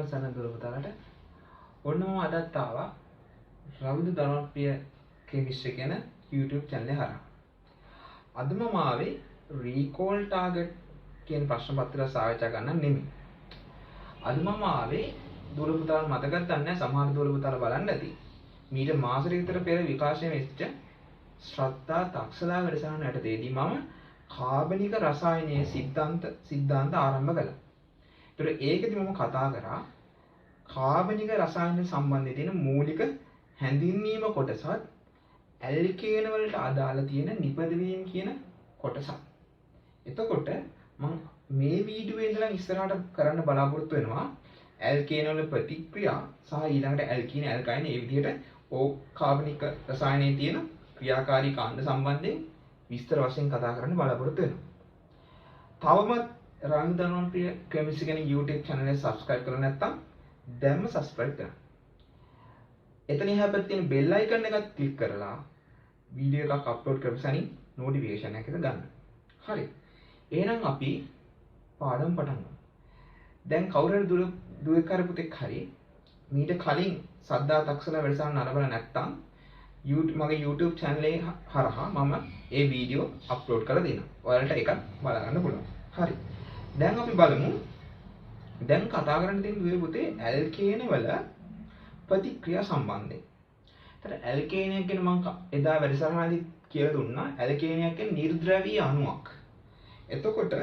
සන්න දුරපතාලට ඔන්න මම අදත් ආවා රවිදු ධර්මප්‍රිය කෙමිස්ට්‍රි කියන YouTube channel එක හරහා. අද මම ආවේ recall target කියන ප්‍රශ්න පත්‍රය සාකච්ඡා කරන්න නෙමෙයි. අද මම ආවේ දුරපතාල මතකද නැහැ සමහර දුරපතාල බලන්න ඇති. මීට මාසෙක විතර පෙර විකාශනය වෙච්ච ශ්‍රද්ධා තක්ෂලා වැඩසටහන යටතේදී මම කාබනික රසායනයේ සිද්ධාන්ත ආරම්භ කළා. ඒතර ඒකදී මම කතා කරා කාබනික රසායන සම්බන්ධයෙන් තියෙන මූලික හැඳින්වීම කොටසත් ඇල්කේන වලට අදාළ තියෙන නිපදවීම් කියන කොටසත්. එතකොට මම මේ වීඩියෝවේ ඉඳලා ඉස්සරහට කරන්න බලාපොරොත්තු වෙනවා ඇල්කේන වල ප්‍රතික්‍රියා සහ ඊළඟට ඇල්කීන ඇල්කයින මේ විදිහට කාබනික රසායනයේ තියෙන ක්‍රියාකාරී කාණ්ඩ සම්බන්ධයෙන් විස්තර වශයෙන් කතා කරන්න බලාපොරොත්තු වෙනවා. තවමත් රවිදු ධර්මප්‍රිය කෙමිස්ට්‍රි කියන YouTube channel එක subscribe කරලා නැත්නම් දැන්ම subscribe කරන්න. එතන එහා පැත්තේ තියෙන bell icon එකත් click කරලා වීඩියෝ එකක් upload කරපුවසනින් notification එකක් ගන්න. හරි. එහෙනම් අපි පාඩම් පටන් ගමු. දැන් කවුරු හරි දුවකාර පුතෙක් හරි මීට කලින් සද්දා තක්ෂලා වැඩසටහන නරඹලා නැත්නම් මගේ YouTube channel එක හරහා මම ඒ වීඩියෝ අප්ලෝඩ් කරලා දෙනවා. ඔයාලට ඒක බලා ගන්න පුළුවන්. හරි. දැන් අපි බලමු. දැන් කතා කරන්න තියෙන දුවේ පුතේ ඇල්කේන වල ප්‍රතික්‍රියා සම්බන්ධයෙන්. ඒතර ඇල්කේනයක් ගැන මම එදා වැඩසටහනදී කියලා දුන්නා. ඇල්කේනයක් කියන්නේ නිර්ද්‍රවීය අණුවක්. එතකොට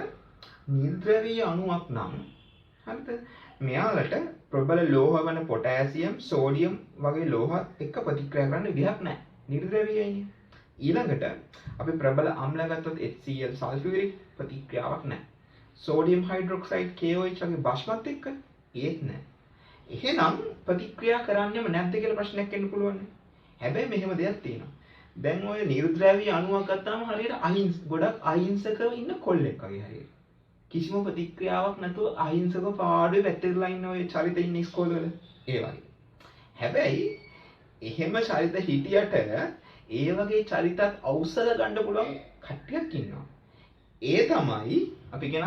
නිර්ද්‍රවීය අණුවක් නම් හරිද? මෙයාලට ප්‍රබල ලෝහ වන පොටෑසියම්, සෝඩියම් වගේ ලෝහත් එක්ක ප්‍රතික්‍රියා කරන්න විදිහක් නැහැ. නිර්ද්‍රවීයයිනේ. ඊළඟට අපි ප්‍රබල අම්ල ගත්තොත් HCl සල්ෆියුරික් ප්‍රතික්‍රියාවක් නැහැ. සෝඩියම් හයිඩ්‍රොක්සයිඩ් KOH වගේ භස්මත් එක්ක ඒත් නැහැ. එහෙනම් ප්‍රතික්‍රියා කරන්නේම නැද්ද කියලා ප්‍රශ්නයක් එන්න පුළුවන්. හැබැයි මෙහෙම දෙයක් තියෙනවා. දැන් ඔය නිර්ද්‍රවීය අණුවක් ගත්තාම හරියට ගොඩක් අහිංසකව ඉන්න කොල්ලෙක් වගේ හරියට. කිසිම ප්‍රතික්‍රියාවක් නැතුව අහිංසකව පාඩුවේ පැත්තටලා ඉන්න ඔය චරිත ඉන්න ඉස්කෝලවල ඒ වගේ. හැබැයි එහෙම චරිත හිටියට ඒ වගේ චරිතත් ඖෂධ ගන්න පුළුවන් කට්ටියක් ඉන්නවා. ඒ තමයි අපි කියන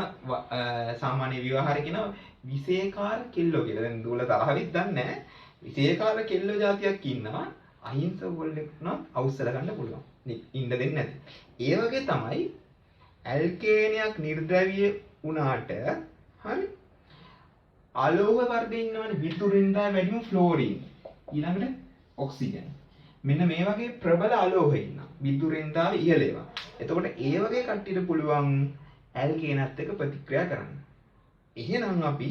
සාමාන්‍ය විවහාරේ කියන විශේෂකාර කෙල්ලෝ කියලා. දැන් දුවල තරහවිත් දන්නේ නැහැ. විශේෂකාර කෙල්ලෝ జాතියක් ඉන්නවා. අහිංසක කොල්ලෙක් නම් ඖෂධ ගන්න පුළුවන්. ඉන්න දෙන්නේ නැති. ඒ වගේ තමයි ඇල්කේනයක් නිර්ද්‍රවීය වුණාට හරි අලෝහ වර්ගයේ ඉන්නවනේ විදුරින්දා වැඩිම ෆ්ලෝරින් ඊළඟට ඔක්සිජන්. මෙන්න මේ වගේ ප්‍රබල අලෝහ ඉන්නවා. විදුරින්දා ඉහළ ඒවා. එතකොට ඒ වගේ කට්ටියට පුළුවන් ඇල්කේනත් එක්ක ප්‍රතික්‍රියා කරන්න. එහෙනම් අපි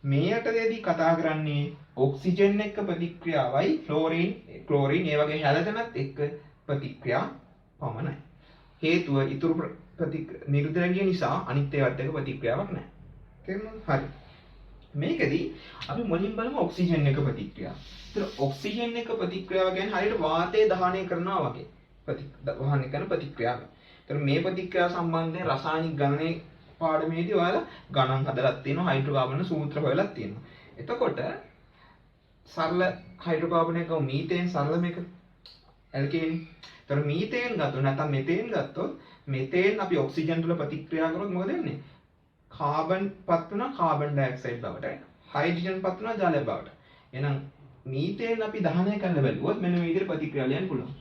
මේ යටතේදී කතා කරන්නේ ඔක්සිජන් එක්ක ප්‍රතික්‍රියාවයි ෆ්ලෝරින්, ක්ලෝරින් ඒ වගේ හැලජනත් එක්ක ප්‍රතික්‍රියා පමණයි. හේතුව ඊතුරු නිර්ද්‍රවීය නිසා අනිත් ඒවාත් එක්ක ප්‍රතික්‍රියාවක් නැහැ. තේරුණාද? හරි. මේකදී අපි මුලින් බලමු ඔක්සිජන් එක ප්‍රතික්‍රියාව. ඒතර ඔක්සිජන් එක ප්‍රතික්‍රියාව කියන්නේ හරියට වාතය දහනය කරනවා වගේ. වහනය කරන ප්‍රතික්‍රියාව. ඒතර මේ ප්‍රතික්‍රියාව සම්බන්ධයෙන් රසායනික ගණනයේ පාඩමේදී ඔයාලා ගණන් හදලා තියෙනවා, හයිඩ්‍රෝකාබන සූත්‍ර හොයලා තියෙනවා. එතකොට සරල හයිඩ්‍රෝකාබන එක මීතේන් සරල මේක ඇල්කේනි. ඒතර මීතේන් ගත්තොත් නැත්නම් මෙතේන් ගත්තොත් මෙතේන් අපි ඔක්සිජන් වල ප්‍රතික්‍රියා කරොත් මොකද වෙන්නේ? කාබන් පත් වෙනවා කාබන් ඩයොක්සයිඩ් බවට, හයිඩ්‍රජන් පත් වෙනවා ජලය බවට. එහෙනම් මීතේන් අපි දහනය කරලා බැලුවොත් මෙන්න මේ විදිහට ප්‍රතික්‍රියා ලියන්න පුළුවන්.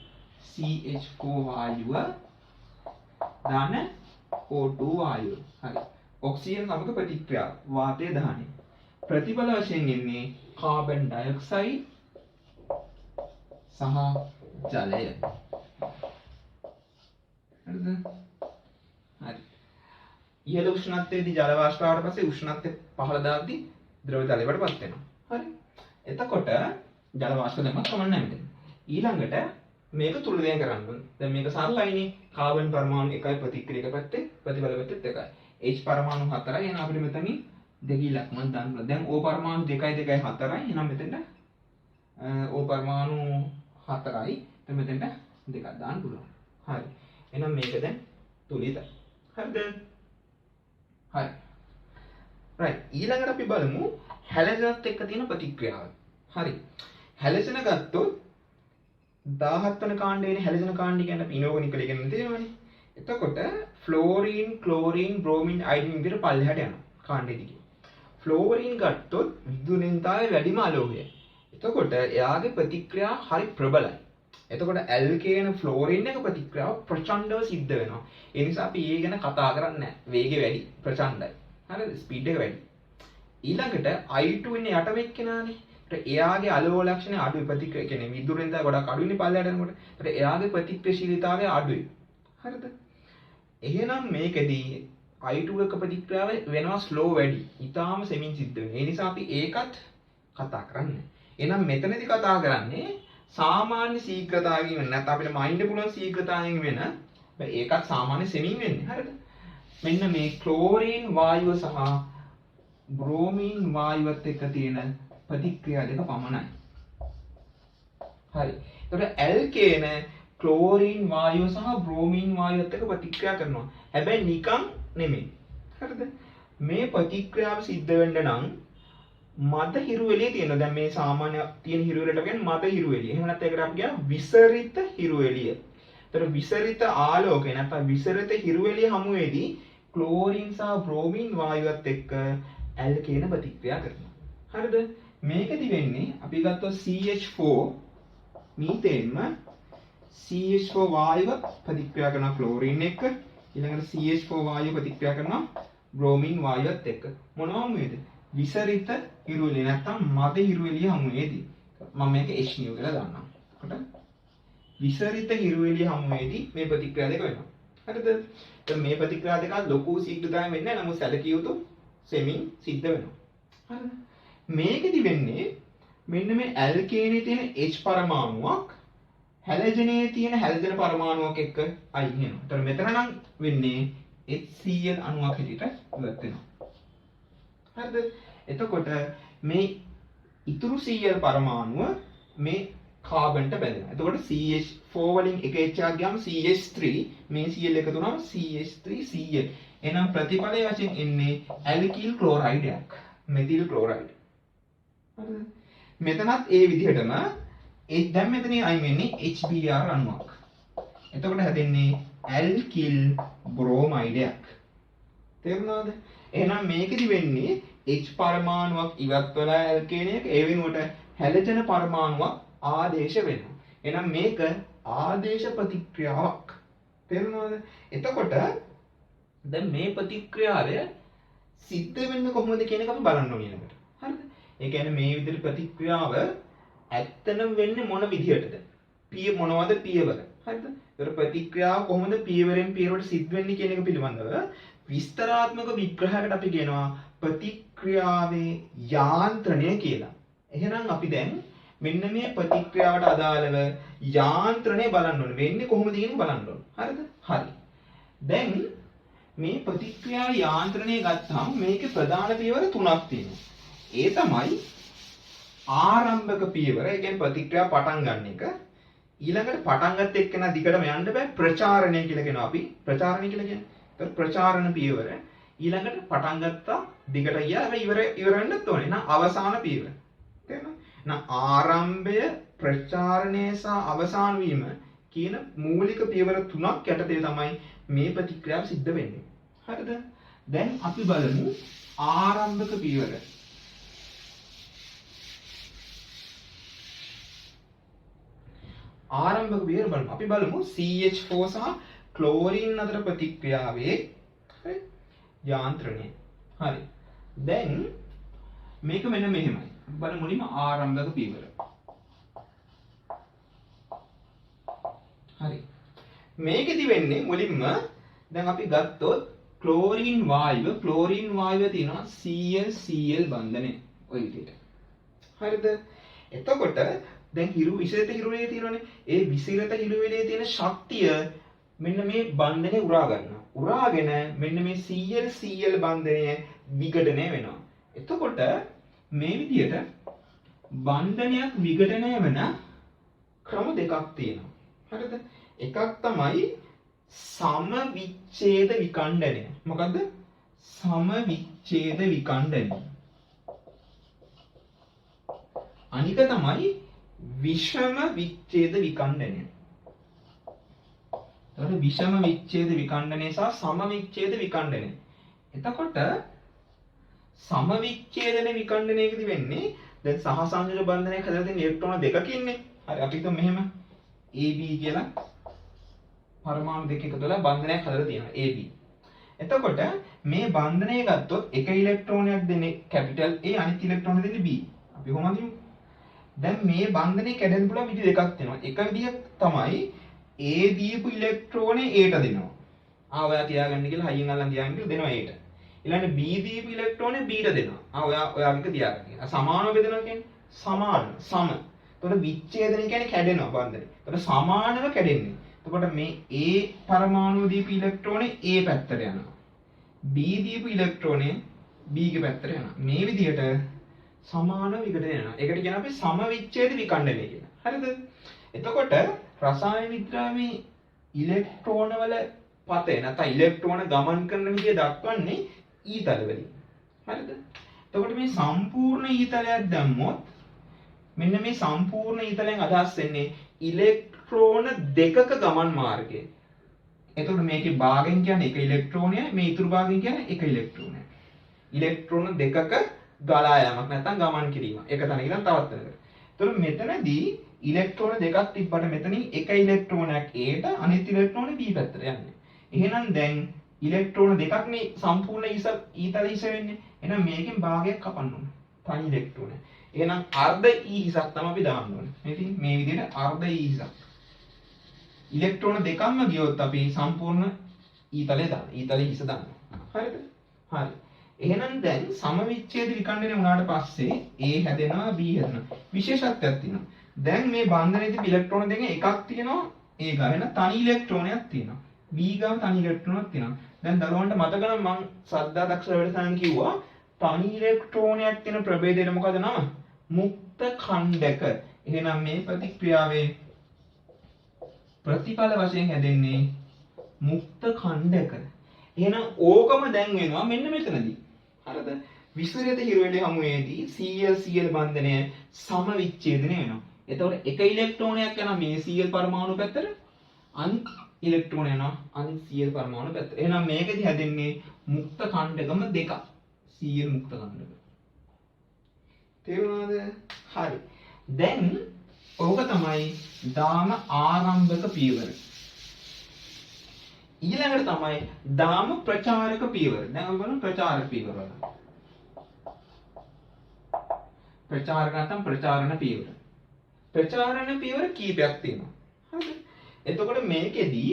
CH4 වායුව දාන O2 වායුව. හරි. ඔක්සිජන් සමග ප්‍රතික්‍රියාව වාතය දහනය. ප්‍රතිඵල වශයෙන් එන්නේ කාබන් ඩයොක්සයිඩ් සහ ජලය. හරිද? හරි. ඉහළ උෂ්ණත්වයේදී ජල වාෂ්ප ආවට පස්සේ උෂ්ණත්වය පහළ දාද්දී ද්‍රව ජලයකටපත් වෙනවා. හරි. එතකොට ජල වාෂ්ප දැම්මත් කමක් නැහැ මෙතන. ඊළඟට මේක තුලදෙන් කරන්න ඕනේ. දැන් මේක සරලයිනේ. කාබන් පරමාණු එකයි ප්‍රතික්‍රියක පැත්තේ ප්‍රතිඵල පැත්තෙත් එකයි. H පරමාණු 4යි. එහෙනම් අපිට මෙතනින් දෙකීලක් මන් දාන්න පුළුවන්. දැන් O පරමාණු 2යි 4යි. එහෙනම් මෙතෙන්ට O පරමාණු 4යි. දැන් මෙතෙන්ට දෙකක් දාන්න පුළුවන්. හරි. එහෙනම් මේක දැන් තුලිතයි. හරිද? හරි. right. ඊළඟට අපි බලමු හැලජනත් එක්ක තියෙන ප්‍රතික්‍රියාව. හරි. හැලජන ගත්තොත් 17 වෙනි කාණ්ඩයේ හැලජන කාණ්ඩය කියන්නේ අපි ඉනෝගනිකල ඉගෙන තියෙනවානේ. එතකොට ෆ්ලෝරින්, ක්ලෝරින්, බ්‍රෝමින්, අයඩින් විතර පල්ලෙහාට යනවා කාණ්ඩෙ දිගේ. ෆ්ලෝරින් ගත්තොත් විදුලින්තාවේ වැඩිම අලෝකය. එතකොට එයාගේ ප්‍රතික්‍රියා හරි ප්‍රබලයි. එතකොට ඇල්කේන ෆ්ලෝරින් එක ප්‍රතික්‍රියාව ප්‍රචණ්ඩව සිද්ධ වෙනවා. ඒ නිසා අපි ඒ ගැන කතා කරන්නේ නැහැ. වේගය වැඩි, ප්‍රචණ්ඩයි. හරිද? ස්පීඩ් එක වැඩි. ඊළඟට I2 ඉන්නේ යට වෙක්කෙනානේ. ඒත් එයාගේ අලෝක ලක්ෂණ අඩුයි ප්‍රතික්‍රියා කියන්නේ විදුලින්තාව ගොඩක් අඩුයිනේ පල්ලයට යනකොට. ඒත් එයාගේ ප්‍රතික්‍රියාශීලීතාවය අඩුයි. හරිද? එහෙනම් මේකෙදී I2 එක ප්‍රතික්‍රියාව වෙනවා ස්ලෝ වැඩි. ඊටාම සෙමින් සිද්ධ වෙනවා. ඒ නිසා අපි ඒකත් කතා කරන්නේ. එහෙනම් මෙතනදී කතා කරන්නේ සාමාන්‍ය ශීඝ්‍රතාවකින් වෙන නැත්නම් අපිට මයින්ඩ් පුළුවන් ශීඝ්‍රතාවයෙන් වෙන ඒකත් සාමාන්‍ය සෙමින් වෙන්නේ. හරිද? මෙන්න මේ ක්ලෝරින් වායුව සහ බ්‍රෝමීන් වායුවත් එක්ක තියෙන ප්‍රතික්‍රියා දෙක පමණයි. හරි. ඒතකොට ඇල්කේන ක්ලෝරින් වායුව සහ බ්‍රෝමීන් වායුවත් එක්ක ප්‍රතික්‍රියා කරනවා. හැබැයි නිකන් නෙමෙයි. හරිද? මේ ප්‍රතික්‍රියාව සිද්ධ වෙන්න නම් මද හිරු එළිය තියෙනවා. දැන් මේ සාමාන්‍ය තියෙන හිරු එළියට කියන්නේ මද හිරු එළිය. එහෙම නැත්නම් ඒකට අපි කියන විසරිත හිරු එළිය. ඒතර විසරිත ආලෝකය නැත්නම් විසරිත හිරු එළිය හමුවේදී ක්ලෝරින් සහ බ්‍රෝමීන් වායුවත් එක්ක ඇල්කේන ප්‍රතික්‍රියා කරනවා. හරිද? මේකෙදි වෙන්නේ අපි ගත්තොත් CH4 මීතේන්ම CH4 වායුව ප්‍රතික්‍රියා කරනවා ක්ලෝරින් එක්ක. ඊළඟට CH4 වායුව ප්‍රතික්‍රියා කරනවා බ්‍රෝමීන් වායුවත් එක්ක. මොනවා හමුවේද? විසරිත හිරු එළිය නැත්නම් මද හිරු එළිය හමුවේදී. මම මේක H නියු කියලා දාන්නම්. එතකොට විසරිත හිරු එළිය හමුවේදී මේ ප්‍රතික්‍රියා දෙක වෙනවා. හරිද? දැන් මේ ප්‍රතික්‍රියා දෙක ලොකු ශීඝ්‍රතාවයෙන් වෙන්නේ නැහැ. නමුත් සැලකිය යුතු සෙමින් සිද්ධ වෙනවා. හරිද? මේකෙදි වෙන්නේ මෙන්න මේ ඇල්කේනේ තියෙන H පරමාණුවක් හැලජනේ තියෙන හැලජන පරමාණුවක් එක්ක අයින් වෙනවා. ඒතර මෙතන නම් වෙන්නේ HCl අණුවක් හැටියට ඉවත් වෙනවා. හරිද? එතකොට මේ ඉතුරු Cl පරමාණුව මේ කාබන්ට බැඳෙනවා. එතකොට CH4 වලින් එක H එකක් ගියාම CH3 මේ Cl එකතු වුණාම CH3Cl. එහෙනම් ප්‍රතිඵලය වශයෙන් එන්නේ ඇල්කිල් ක්ලෝරයිඩයක්. Methyl chloride. හරිද? මෙතනත් ඒ විදිහටම දැන් මෙතනින් අයින් වෙන්නේ HBr අණුවක්. එතකොට හැදෙන්නේ ඇල්කිල් බ්‍රෝමයිඩයක්. තේරුණාද? එහෙනම් මේකෙදි වෙන්නේ H පරමාණුවක් ඉවත් වෙලා ඇල්කේනයක ඒ වෙනුවට හැලජන පරමාණුවක් ආදේශ වෙනවා. එහෙනම් මේක ආදේශ ප්‍රතික්‍රියාවක්. තේරුණාද? එතකොට දැන් මේ ප්‍රතික්‍රියාව සිද්ධ වෙන්නේ කොහොමද කියන එක අපි බලන්න ඕනේ නේද? හරිද? ඒ කියන්නේ මේ විදිහට ප්‍රතික්‍රියාව ඇත්තනම් වෙන්නේ මොන විදිහටද? මොනවද පියවර? හරිද? ඒතර ප්‍රතික්‍රියාව කොහොමද පියවරෙන් පියවරට සිද්ධ වෙන්නේ කියන එක පිළිබඳව විස්තරාත්මක විග්‍රහයකට අපි කියනවා ප්‍රතික්‍රියාවේ යාන්ත්‍රණය කියලා. එහෙනම් අපි දැන් මෙන්න මේ ප්‍රතික්‍රියාවට අදාළව යාන්ත්‍රණය බලන්න ඕනේ. වෙන්නේ කොහොමද කියන බලන්න ඕනේ. හරිද? හරි. දැන් මේ ප්‍රතික්‍රියා යාන්ත්‍රණය ගත්තාම මේකේ ප්‍රධාන පියවර තුනක් තියෙනවා. ඒ තමයි ආරම්භක පියවර. ඒ කියන්නේ ප්‍රතික්‍රියාව පටන් ගන්න එක. ඊළඟට පටන් ගත්ත එක්කන දිගටම යන්න බෑ ප්‍රචාරණය කියලා කියනවා අපි. ප්‍රචාරණය කියලා කියන්නේ. ඒතර ප්‍රචාරණ පියවර. ඊළඟට පටන් ගත්තා දිගට ගියා. හැබැයි ඉවර වෙන්නත් ඕනේ. එහෙනම් අවසාන පියවර. තේරෙනවද? එහෙනම් ආරම්භය, ප්‍රචාරණය සහ අවසාන වීම කියන මූලික පියවර තුනක් යටතේ තමයි මේ ප්‍රතික්‍රියාව සිද්ධ වෙන්නේ. හරිද? දැන් අපි බලමු ආරම්භක පියවර. ආරම්භක පියවර බලමු. අපි බලමු CH4 සහ ක්ලෝරින් අතර ප්‍රතික්‍රියාවේ යාන්ත්‍රණය. හරි. දැන් මේක මෙන්න මෙහෙමයි. බලමු මුලින්ම ආරම්භක පියවර. හරි. මේකෙදි වෙන්නේ මුලින්ම දැන් අපි ගත්තොත් ක්ලෝරින් වායුව තියෙනවා Cl බන්ධනය ඔය විදිහට. හරිද? එතකොට දැන් විසිරත හිරුවේ තියෙනනේ. ඒ විසිරත හිරුවේ තියෙන ශක්තිය මෙන්න මේ බන්ධනය උරා ගන්නවා. උරාගෙන මෙන්න මේ Cl බන්ධනය විඝටනය වෙනවා. එතකොට මේ විදිහට බන්ධනයක් විඝටනය වෙන ක්‍රම දෙකක් තියෙනවා. හරිද? එකක් තමයි සමවිච්ඡේද විඛණ්ඩනය. මොකද්ද? සමවිච්ඡේද විඛණ්ඩනය. අනික තමයි විෂම විච්ඡේද විඛණ්ඩනය. එතකොට විෂම විච්ඡේද විඛණ්ඩනය සහ සම විච්ඡේද විඛණ්ඩනය. එතකොට සමවිච්ඡේදන විඛණ්ඩනයකදී වෙන්නේ දැන් සහසංයෝජ බන්ධනයක් හදලා තියෙන ඉලෙක්ට්‍රෝන දෙකකින්නේ. හරි අපි හිතමු මෙහෙම AB කියලා පරමාණු දෙක එකතු වෙලා බන්ධනයක් හදලා තියෙනවා AB. එතකොට මේ බන්ධනය ගත්තොත් එක ඉලෙක්ට්‍රෝනයක් දෙන්නේ කැපිටල් A අනිත් ඉලෙක්ට්‍රෝන දෙන්නේ B. අපි කොහොමද හිතමු? දැන් මේ බන්ධනේ කැඩෙන්න පුළුවන් විදි දෙකක් තියෙනවා. එක විදියක් තමයි A දීපු ඉලෙක්ට්‍රෝනේ Aට දෙනවා. ඔයා තියාගන්න කියලා හයියෙන් අල්ලන් තියාගන්න කියලා දෙනවා Aට. ඊළඟට B දීපු ඉලෙක්ට්‍රෝනේ Bට දෙනවා. ඔයාගේ තියාගන්න කියලා. සමානව බෙදනවා කියන්නේ සමාන සම. එතකොට විච්ඡේදනය කියන්නේ කැඩෙනවා බන්ධනේ. එතකොට සමානව කැඩෙන්නේ. එතකොට මේ A පරමාණුව දීපු ඉලෙක්ට්‍රෝනේ A පැත්තට යනවා. B දීපු ඉලෙක්ට්‍රෝනේ B ගේ පැත්තට යනවා. මේ විදිහට සමාන විකටන යනවා. ඒකට කියන අපි සමවිච්ඡේද විඛණ්ඩනය කියලා. හරිද? එතකොට රසායන විද්‍යාවේ ඉලෙක්ට්‍රෝන වල පතේ නැත්නම් ඉලෙක්ට්‍රෝන ගමන් කරන විදිය දක්වන්නේ ඊතල වලින්. හරිද? එතකොට මේ සම්පූර්ණ ඊතලයක් දැම්මොත් මෙන්න මේ සම්පූර්ණ ඊතලයෙන් අදහස් වෙන්නේ ඉලෙක්ට්‍රෝන දෙකක ගමන් මාර්ගය. එතකොට මේකේ භාගයෙන් කියන්නේ එක ඉලෙක්ට්‍රෝනයයි මේ ඉතුරු භාගයෙන් කියන්නේ එක ඉලෙක්ට්‍රෝනයයි. ඉලෙක්ට්‍රෝන දෙකක ගලා යාමක් නැත්නම් ගමන් කිරීම. එක තැනක ඉඳන් තවත් තැනකට. එතකොට මෙතනදී ඉලෙක්ට්‍රෝන දෙකක් තිබ්බට මෙතනින් එක ඉලෙක්ට්‍රෝනයක් Aට අනිත් ඉලෙක්ට්‍රෝනේ B පැත්තට යන්නේ. එහෙනම් දැන් ඉලෙක්ට්‍රෝන දෙකක් නේ සම්පූර්ණ ඊතල හිස වෙන්නේ. එහෙනම් මේකෙන් භාගයක් කපන්න ඕනේ. තනි ඉලෙක්ට්‍රෝනය. එහෙනම් අර්ධ E හිසක් තමයි අපි දාන්න ඕනේ. ඉතින් මේ විදිහට අර්ධ E හිසක්. ඉලෙක්ට්‍රෝන දෙකක්ම ගියොත් අපි සම්පූර්ණ ඊතලේ දාන්න. ඊතලේ හිස දාන්න. හරිද? හරි. එහෙනම් දැන් සමවිච්ඡේද විඛණ්ඩනය වුණාට පස්සේ A හැදෙනවා B හැදෙනවා. විශේෂත්වයක් තියෙනවා. දැන් මේ බන්ධනයේදී ඉලෙක්ට්‍රෝන දෙකෙන් එකක් තියෙනවා A ගාව වෙන තනි ඉලෙක්ට්‍රෝනයක් තියෙනවා. B ගාව තනි ඉලෙක්ට්‍රෝනයක් තියෙනවා. දැන් දරුවන්ට මතක නම් මම ශ්‍රද්ධා දක්ෂ වැඩසටහන කිව්වා තනි ඉලෙක්ට්‍රෝනයක් තියෙන ප්‍රභේදයට මොකද නම? මුක්ත ඛණ්ඩක. එහෙනම් මේ ප්‍රතික්‍රියාවේ ප්‍රතිඵල වශයෙන් හැදෙන්නේ මුක්ත ඛණ්ඩක. එහෙනම් ඕකම දැන් වෙනවා මෙන්න මෙතනදී. හරිද? විස්තරිත හිරවෙලේ හමුවේදී Cl Cl බන්ධනය සමවිච්ඡේදනය වෙනවා. එතකොට එක ඉලෙක්ට්‍රෝනයක් යනවා මේ Cl පරමාණු පැත්තට අනිත් ඉලෙක්ට්‍රෝන යනවා අනිත් Cl පරමාණු පැත්තට. එහෙනම් මේකෙදි හැදෙන්නේ මුක්ත ඛණ්ඩකම දෙකක්. Cl මුක්ත ඛණ්ඩක. තේරුණාද? හරි. දැන් ඕක තමයි දාම ආරම්භක පියවර. ඊළඟට තමයි දාම ප්‍රචාරක පියවර. දැන් අපි බලමු ප්‍රචාරක පියවර වල. ප්‍රචාරක නැත්නම් ප්‍රචාරණ පියවර. ප්‍රචාරණ පියවර කීපයක් තියෙනවා. හරිද? එතකොට මේකෙදී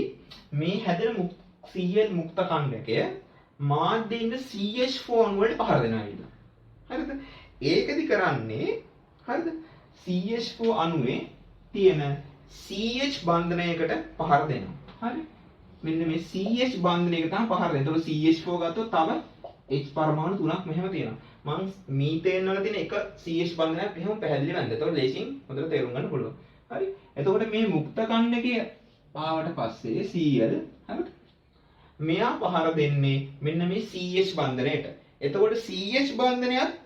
මේ හැදෙන Cl මුක්ත ඛණ්ඩකය මාධ්‍යයෙන් CH4 වලට පහර දෙනවා නේද? හරිද? ඒකෙදි කරන්නේ හරිද? CH4 අණුවේ තියෙන CH බන්ධනයකට පහර දෙනවා. හරි? මෙන්න මේ CH බන්ධනයක තමයි පහර දෙන්නේ. එතකොට CH4 ගත්තොත් තව H පරමාණු තුනක් මෙහෙම තියෙනවා. මම මීතේන් වල තියෙන එක CH බන්ධනයක් මෙහෙම පැහැදිලි වෙනද. එතකොට ලේසියෙන් හොඳට තේරුම් ගන්න පුළුවන්. හරි? එතකොට මේ මුක්ත ඛණ්ඩකය ආවට පස්සේ Cl හරිද? මෙයා පහර දෙන්නේ මෙන්න මේ CH බන්ධනයට. එතකොට CH බන්ධනයත්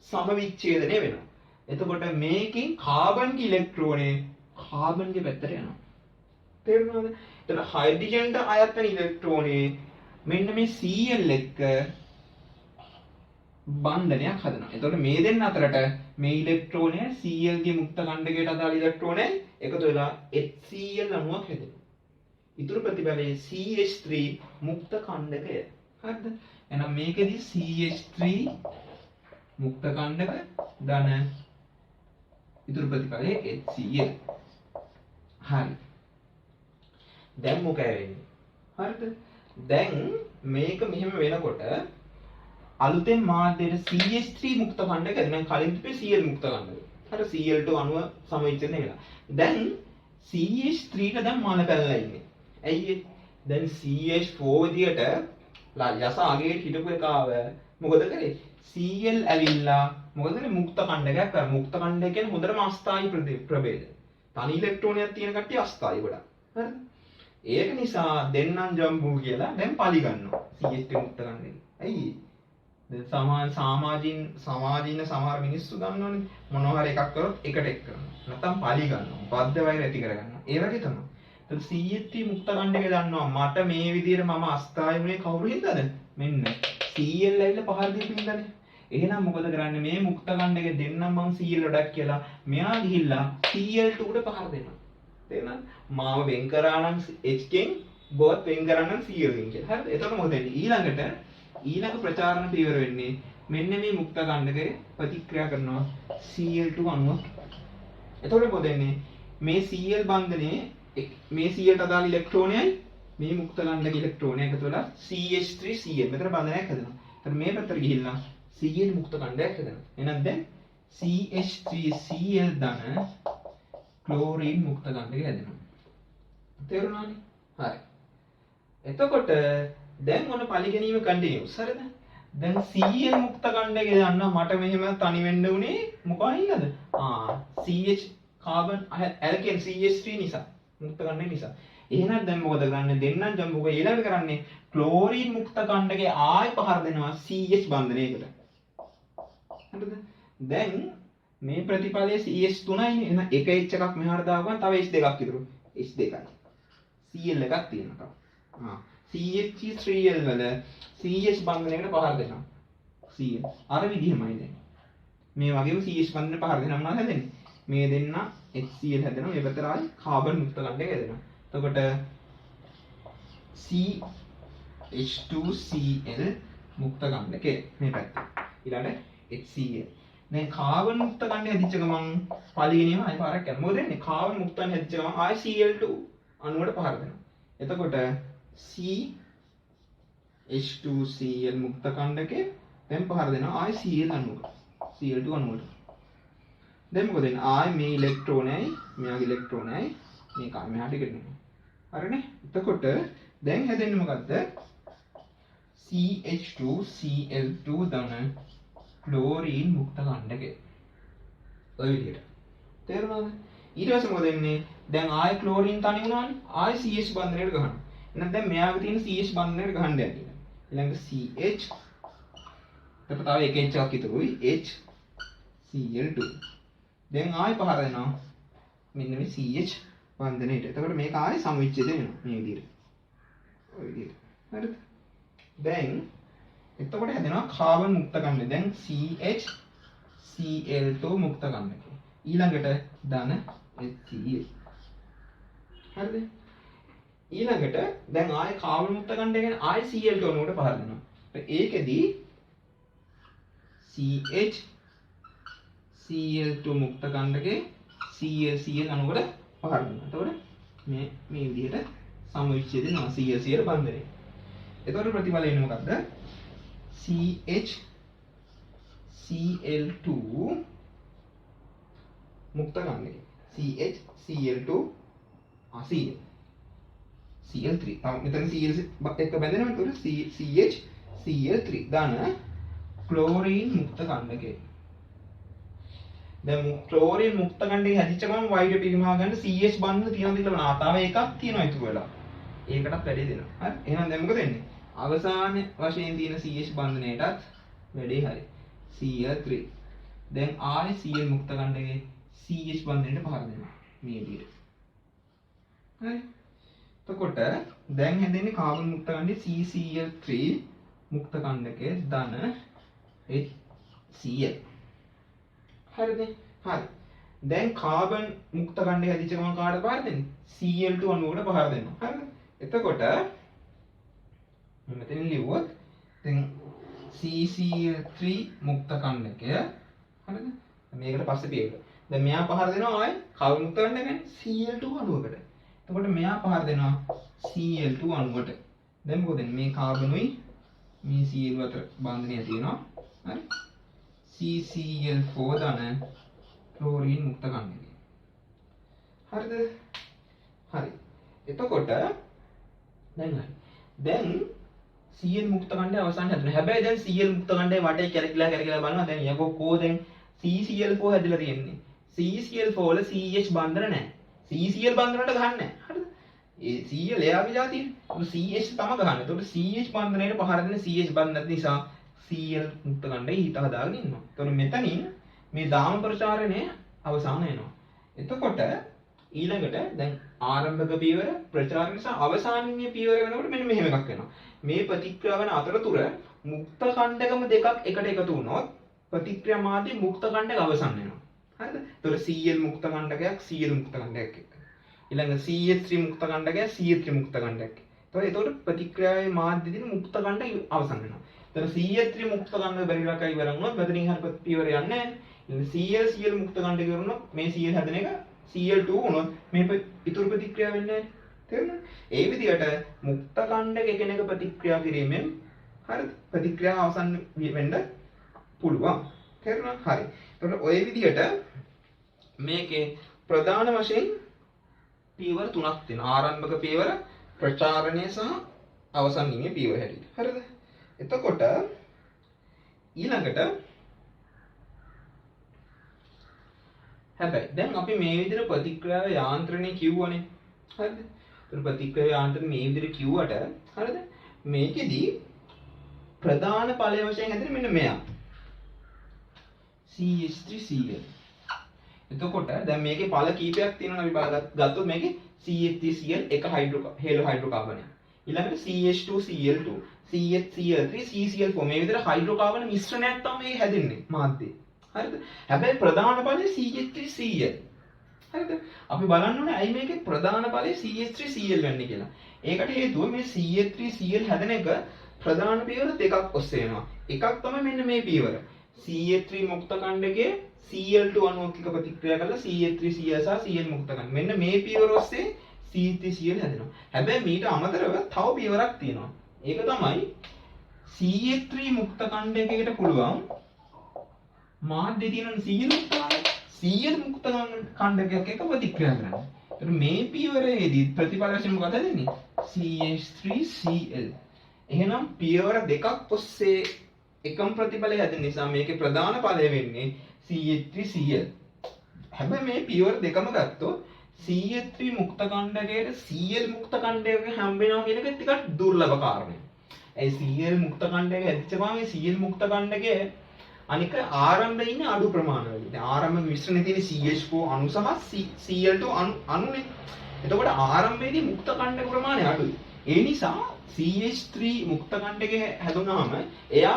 සමවිච්ඡේදනය වෙනවා. එතකොට මේකෙන් කාබන්ගේ ඉලෙක්ට්‍රෝනේ කාබන්ගේ පැත්තට යනවා. තේරුණාද? එතන හයිඩ්‍රජන්ට අයත් වෙන ඉලෙක්ට්‍රෝනේ මෙන්න මේ Cl එක්ක බන්ධනයක් හදනවා. එතකොට මේ දෙන්න අතරට මේ ඉලෙක්ට්‍රෝනය Cl ගේ මුක්ත ඛණ්ඩකයට අදාළ ඉලෙක්ට්‍රෝනය එකතු වෙලා HCl අණුවක් හැදෙනවා. ඉතුරු ප්‍රතිඵලයේ CH3 මුක්ත ඛණ්ඩකය. හරිද? එහෙනම් මේකෙදි CH3 මුක්ත ඛණ්ඩක ධන ඉතුරු ප්‍රතිඵලයේ HCl. හරි. දැන් මොකද වෙන්නේ? හරිද? දැන් මේක මෙහෙම වෙනකොට අලුතෙන් මාධ්‍යයට CH3 මුක්ත ඛණ්ඩක දැන් කලින් තිබේ Cl මුක්ත ඛණ්ඩක. හරි Cl ට අණුව සමවිච්ඡේදනය වෙනවා. දැන් CH3 ට දැන් මාන පැනලා ඉන්නේ. ඇයි දැන් CH4 විදියට යස අගේට හිටපු එකාව මොකද කරේ? Cl ඇවිල්ලා මොකද කරේ? මුක්ත ඛණ්ඩකයක් කර. මුක්ත ඛණ්ඩක කියන්නේ හොඳටම අස්ථායි ප්‍රභේද. තනි ඉලෙක්ට්‍රෝනයක් තියෙන කට්ටිය අස්ථායි ගොඩක්. හරිද? ඒක නිසා දෙන්නම් ජම්බු කියලා දැන් පලි ගන්නවා. CH3 මුක්ත ඛණ්ඩකේ. ඇයි? දැන් සමාජින් සමහර මිනිස්සු ගන්නවනේ මොනවා හරි එකක් කරොත් එකට එක් කරනවා. නැත්තම් පලි ගන්නවා. බද්ධ වෛර ඇති කර ගන්නවා. ඒ වගේ තමයි. ඒත් CH3 මුක්ත ඛණ්ඩකේ දන්නවා මට මේ විදිහට මම අස්ථායි වුණේ කවුරු හින්දාද? මෙන්න Cl ඇවිල්ලා පහර දීපු හින්දානේ. එහෙනම් මොකද කරන්නේ මේ මුක්ත කණ්ඩකේ දෙන්නම් මං Cl වැඩක් කියලා මෙයා ගිහිල්ලා Cl2 උඩ පහර දෙනවා. තේරෙනවද? මාව වෙන් කරා නම් H කෙන් බෝත් වෙන් කරා නම් Cl වෙන් කියලා. හරිද? එතකොට මොකද වෙන්නේ? ඊළඟ ප්‍රචාරණ පියවර වෙන්නේ මෙන්න මේ මුක්ත කණ්ඩකේ ප්‍රතික්‍රියා කරනවා Cl2 අණුව. එතකොට මොකද වෙන්නේ? මේ Cl බන්ධනයේ මේ Clට අදාළ ඉලෙක්ට්‍රෝනයයි මේ මුක්ත කණ්ඩක ඉලෙක්ට්‍රෝනය එකතු වෙලා CH3Cl මෙතන බන්ධනයක් හැදෙනවා. එතකොට මේ පැත්තට ගිහිල්ලා Cl මුක්ත කණ්ඩයක් හැදෙනවා. එහෙනම් දැන් CH3Cl ධන ක්ලෝරින් මුක්ත කණ්ඩකය හැදෙනවා. තේරුණානේ? හරි. එතකොට දැන් මොන පරිගැනීම කන්ටිනියුස් හරිද? දැන් Cl මුක්ත කණ්ඩකය යන්න මට මෙහෙම තනි වෙන්න උනේ මොකයිද? CH කාබන් ඇල්කේන් CH3 නිසා මුක්ත කණ්ඩකය නිසා. එහෙනම් දැන් මොකද කරන්නේ? දෙන්නම් ජම්බුක ඊළඟට කරන්නේ ක්ලෝරින් මුක්ත කණ්ඩකයේ ආයෙ පහර දෙනවා CH බන්ධනයකට. හරිද? දැන් මේ ප්‍රතිඵලය CH3යි නේ. එහෙනම් එක H එකක් මෙහාට දාගන්න තව H දෙකක් ඉතුරු. H2යි. Cl එකක් තියෙනවා තව. CH3L වල CH බන්ධනයකට පහර දෙනවා. Cl. අර විදිහමයි දැන්. මේ වගේම CH බන්ධන පහර දෙනවා මොනවද හැදෙන්නේ? මේ දෙන්න HCl හැදෙනවා. මේ පැත්තට ආයි කාබන් මුක්ත කණ්ඩකය හැදෙනවා. එතකොට CH2Cl මුක්ත කණ්ඩකය මේ පැත්ත. ඊළඟට HCl. දැන් කාබන් මුක්ත කණ්ඩකය හැදිච්ච ගමන් පළවෙනිම ආයෙ පාරක් යනවා. මොකද වෙන්නේ? කාබන් මුක්තන් හැදිච්ච ගමන් ආයෙ Cl2 අණුවට පහර දෙනවා. එතකොට CH2Cl මුක්ත කණ්ඩකය දැන් පහර දෙනවා ආයෙ Cl අණුවට. Cl2 අණුවට. දැන් මොකද වෙන්නේ? ආයෙ මේ ඉලෙක්ට්‍රෝනයයි මෙයාගේ ඉලෙක්ට්‍රෝනයයි මේක ආයෙ මෙහාට ගෙනියනවා. හරිනේ? එතකොට දැන් හැදෙන්නේ මොකද්ද? CH2Cl2 ධන ක්ලෝරින් මුක්ත කණ්ඩකය. ඔය විදිහට. තේරුණාද? ඊට පස්සේ මොකද වෙන්නේ? දැන් ආයෙ ක්ලෝරින් තනි වුණානේ. ආයෙ CH බන්ධනයට ගහනවා. එහෙනම් දැන් මෙයාගේ තියෙන CH බන්ධනයට ගහන්න යන්නේ. ඊළඟ CH එතකොට තව එක H එකක් ඉතුරුයි HCl2. දැන් ආයෙ පහර දෙනවා. මෙන්න මේ CH බන්ධනයට. එතකොට මේක ආයෙ සමවිච්ඡේද වෙනවා මේ විදිහට. ඔය විදිහට. හරිද? දැන් එතකොට හැදෙනවා කාබන් මුක්ත කණ්ඩකය. දැන් CHCl2 මුක්ත කණ්ඩකය. ඊළඟට ධන HCl. හරිද? ඊළඟට දැන් ආයෙ කාබන් මුක්ත කණ්ඩකය කියන්නේ ආයෙ Cl2 අණුවට පහර දෙනවා. ඒකෙදී CHCl2 මුක්ත කණ්ඩකයේ ClCl අණුවට පහර දෙනවා. එතකොට මේ විදිහට සමවිච්ඡේද වෙනවා ClCl බන්ධනය. එතකොට ප්‍රතිඵලය එන්නේ මොකද්ද? CHCl2 මුක්ත කණ්ඩකය. CHCl2 Cl. Cl3. මෙතන Cl එක බැඳෙනවා. එතකොට CHCl3 ධන ක්ලෝරින් මුක්ත කණ්ඩකය. දැන් ක්ලෝරින් මුක්ත කණ්ඩකය හැදිච්ච ගමන් වයිඩ් පිරිමහා ගන්න CH බන්ධන තියෙනවද කියලා බලනවා. තව එකක් තියෙනවා ඉතුරු වෙලා. ඒකටත් වැඩි දෙනවා. හරි. එහෙනම් දැන් මොකද වෙන්නේ? අවසාන වශයෙන් තියෙන CH බන්ධනයටත් වැඩේ හරි. Cl3. දැන් ආයෙ Cl මුක්ත කණ්ඩකයේ CH බන්ධනයට පහර දෙනවා. මේ විදිහට. හරි. එතකොට දැන් හැදෙන්නේ කාබන් මුක්ත කණ්ඩකයේ CCl3 මුක්ත කණ්ඩකයේ ධන HCl. හරිද? හරි. දැන් කාබන් මුක්ත කණ්ඩකය හැදිච්ච ගමන් කාටද පහර දෙන්නේ? Cl2 අණුවකට පහර දෙනවා. හරිද? එතකොට මෙතන ලියුවොත් දැන් CCl3 මුක්ත කණ්ඩකය හරිද? මේකට පස්සේ පියවර. දැන් මෙයා පහර දෙනවා ආයේ කාබන් මුක්ත කණ්ඩකයනේ Cl2 අණුවකට. එතකොට මෙයා පහර දෙනවා Cl2 අණුවට. දැන් මොකද මේ කාබනුයි මේ Cl අතර බන්ධනය තියෙනවා. හරි? CCl4 ධන ක්ලෝරින් මුක්ත කණ්ඩකය. හරිද? හරි. එතකොට දැන් හරි. දැන් Cl මුක්ත කණ්ඩකය අවසන් හැදුණා. හැබැයි දැන් Cl මුක්ත කණ්ඩකය වටේ කැරකිලා බලනවා. දැන් යකෝ දැන් CCl4 හැදිලා තියෙන්නේ. CCl4 වල CH බන්ධන නැහැ. CCl බන්ධනට ගහන්නේ නැහැ. හරිද? ඒ Cl එයාගේ જાතියනේ. CH තම ගහන්නේ. එතකොට CH බන්ධනයට පහර දෙන CH බන්ධන නිසා Cl මුක්ත කණ්ඩකය හිත හදාගෙන ඉන්නවා. එතකොට මෙතනින් මේ දාම ප්‍රචාරණය අවසන් වෙනවා. එතකොට ඊළඟට දැන් ආරම්භක පියවර ප්‍රචාරණ නිසා අවසානීය පියවර වෙනකොට මෙන්න මෙහෙම එකක් වෙනවා. මේ ප්‍රතික්‍රියාව වෙන අතරතුර මුක්ත කණ්ඩකම දෙකක් එකට එකතු වුණොත් ප්‍රතික්‍රියා මාධ්‍ය මුක්ත ඛණ්ඩක අවසන් වෙනවා. හරිද? එතකොට Cl මුක්ත ඛණ්ඩකයක් Cl මුක්ත ඛණ්ඩකයක් එක්ක. ඊළඟ CH3 මුක්ත ඛණ්ඩකයක් CH3 මුක්ත ඛණ්ඩකයක්. එතකොට ප්‍රතික්‍රියාවේ මාධ්‍ය දින මුක්ත ඛණ්ඩක අවසන් වෙනවා. එතකොට CH3 මුක්ත ඛණ්ඩක බැරිලක ඉවර වුණොත් මෙතනින් හරිය පියවර යන්නේ නැහැ. ඊළඟ Cl මුක්ත ඛණ්ඩක ඉවරුනොත් මේ Cl හැදෙන එක Cl2 වුණොත් මේ ඉතුරු ප්‍රතික්‍රියාව වෙන්නේ නැහැ. තේරුණාද? ඒ විදිහට මුක්ත ඛණ්ඩක එකිනෙක ප්‍රතික්‍රියා කිරීමෙන් හරිද? ප්‍රතික්‍රියාව අවසන් වෙන්න පුළුවන්. තේරුණා? හරි. එතකොට ওই විදිහට මේකේ ප්‍රධාන වශයෙන් පියවර තුනක් තියෙනවා. ආරම්භක පියවර, ප්‍රචාරණය සහ අවසන් වීමේ පියවර හැටියට. හරිද? එතකොට ඊළඟට හැබැයි දැන් අපි මේ විදිහට ප්‍රතික්‍රියාව යාන්ත්‍රණය කිව්වනේ. හරිද? ඒතර ප්‍රතික්‍රියාව යාන්ත්‍රණය මේ විදිහට කිව්වට හරිද? මේකෙදි ප්‍රධාන ඵලය වශයෙන් හැදෙන්නේ මෙන්න මෙයා. CH3Cl. එතකොට දැන් මේකේ ඵල කීපයක් තියෙනවා අපි ගත්තොත් මේකේ CH3Cl එක හේලෝ හයිඩ්‍රෝකාබනයක්. ඊළඟට CH2Cl2, CHCl3, CCl4 මේ විදිහට හයිඩ්‍රෝකාබන මිශ්‍රණයක් තමයි මේ හැදෙන්නේ මාධ්‍යයේ. හරිද? හැබැයි ප්‍රධාන ඵලය CH3Cl. හරිද? අපි බලන්න ඕනේ ඇයි මේකේ ප්‍රධාන ඵලය CH3Cl වෙන්නේ කියලා. ඒකට හේතුව මේ CH3Cl හැදෙන එක ප්‍රධාන පියවර දෙකක් ඔස්සේ වෙනවා. එකක් තමයි මෙන්න මේ පියවර. CH3 මුක්ත ඛණ්ඩකයේ Cl2 අණුවක් එක්ක ප්‍රතික්‍රියා කරලා CH3Cl සහ Cl මුක්ත ඛණ්ඩ. මෙන්න මේ පියවර ඔස්සේ CH3Cl හැදෙනවා. හැබැයි මීට අමතරව තව පියවරක් තියෙනවා. ඒක තමයි CH3 මුක්ත ඛණ්ඩකයකට පුළුවන් මාධ්‍ය තියෙන Cl මුක්ත ඛණ්ඩකයක් එක්ක ප්‍රතික්‍රියා කරන්න. ඒතර මේ පියවරේදී ප්‍රතිඵල වශයෙන් මොකද දෙන්නේ? CH3Cl. එහෙනම් පියවර දෙකක් ඔස්සේ එකම ප්‍රතිඵලය හැදෙන නිසා මේකේ ප්‍රධාන ඵලය වෙන්නේ CH3Cl. හැබැයි මේ පියවර දෙකම ගත්තොත් CH3 මුක්ත ඛණ්ඩකයට Cl මුක්ත ඛණ්ඩයක හම්බ වෙනවා කියන එක ටිකක් දුර්ලභ කාරණයක්. ඒ Cl මුක්ත ඛණ්ඩයක හැදිච්ච ගමන් මේ Cl මුක්ත ඛණ්ඩකයේ අනික ආරම්භයේ ඉන්නේ අඩු ප්‍රමාණවල. දැන් ආරම්භ මිශ්‍රණයේ තියෙන CH4 අණු සහ Cl2 අණුනේ. එතකොට ආරම්භයේදී මුක්ත ඛණ්ඩක ප්‍රමාණය අඩුයි. ඒ නිසා CH3 මුක්ත ඛණ්ඩකයේ හැදුනහම එයා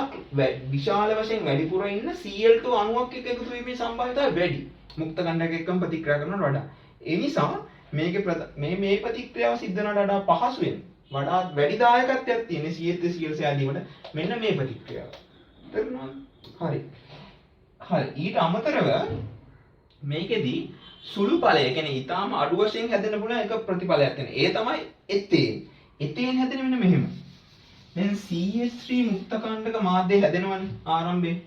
විශාල වශයෙන් වැඩිපුර ඉන්න Cl2 අණුවක් එක්ක එකතු වීමේ සම්භාවිතය වැඩි. මුක්ත ඛණ්ඩක එක්කම ප්‍රතික්‍රියා කරනවට වඩා. ඒ නිසා මේකේ මේ ප්‍රතික්‍රියාව සිද්ධ වෙනවට වඩා පහසුවෙන් වඩා වැඩි දායකත්වයක් තියෙන CH3Cl සෑදීමට මෙන්න මේ ප්‍රතික්‍රියාව. තේරුණාද? හරි. හරි. ඊට අමතරව මේකෙදි සුළු ඵලය කියන්නේ ඊටාම අඩු වශයෙන් හැදෙන්න පුළුවන් එක ප්‍රතිඵලයක් තියෙනවා. ඒ තමයි එතේන්. එතේන් හැදෙන්නේ මෙන්න මෙහෙම. දැන් CH3 මුක්ත ඛණ්ඩක මාධ්‍ය හැදෙනවනේ ආරම්භයේ.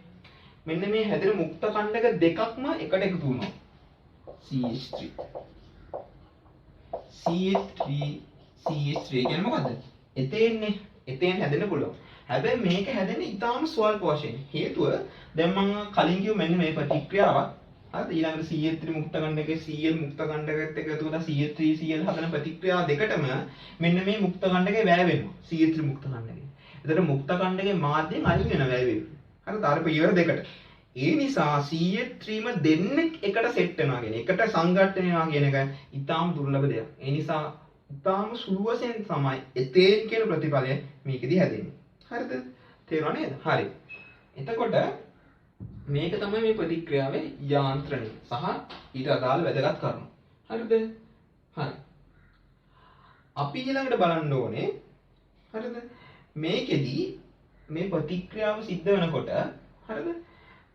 මෙන්න මේ හැදෙන මුක්ත ඛණ්ඩක දෙකක්ම එකට එකතු වුණා. CH3 කියන්නේ මොකද්ද? එතේන්නේ. එතේන් හැදෙන්න පුළුවන්. හැබැයි මේක හැදෙන්නේ ඊටාම ස්වල්ප වශයෙන්. හේතුව දැන් මම කලින් කිව්ව මෙන්න මේ ප්‍රතික්‍රියාවක්. හරිද? ඊළඟට CH3 මුක්ත ඛණ්ඩකයේ Cl මුක්ත ඛණ්ඩකයත් එක්ක එකතු කරලා CH3Cl හදන ප්‍රතික්‍රියා දෙකටම මෙන්න මේ මුක්ත ඛණ්ඩකේ වැය වෙනවා. CH3 මුක්ත ඛණ්ඩකේ. එතකොට මුක්ත ඛණ්ඩකේ මාධ්‍යයෙන් අයින් වෙන වැය වෙනවා. හරිද? අර පියවර දෙකට. ඒ නිසා CH3ම දෙන්නෙක් එකට සෙට් වෙනවා කියන එකට සංඝට්ටන වෙනවා කියන එක ඊටාම දුර්ලභ දෙයක්. ඒ නිසා ඊටාම සුළු වශයෙන් තමයි එතේන් කියන ප්‍රතිඵලය මේකෙදි හැදෙන්නේ. හරිද? තේරුණා නේද? හරි. එතකොට මේක තමයි මේ ප්‍රතික්‍රියාවේ යාන්ත්‍රණය සහ ඊට අදාළ වැදගත් කරුණු. හරිද? හරි. අපි ඊළඟට බලන්න ඕනේ හරිද? මේකෙදි මේ ප්‍රතික්‍රියාව සිද්ධ වෙනකොට හරිද?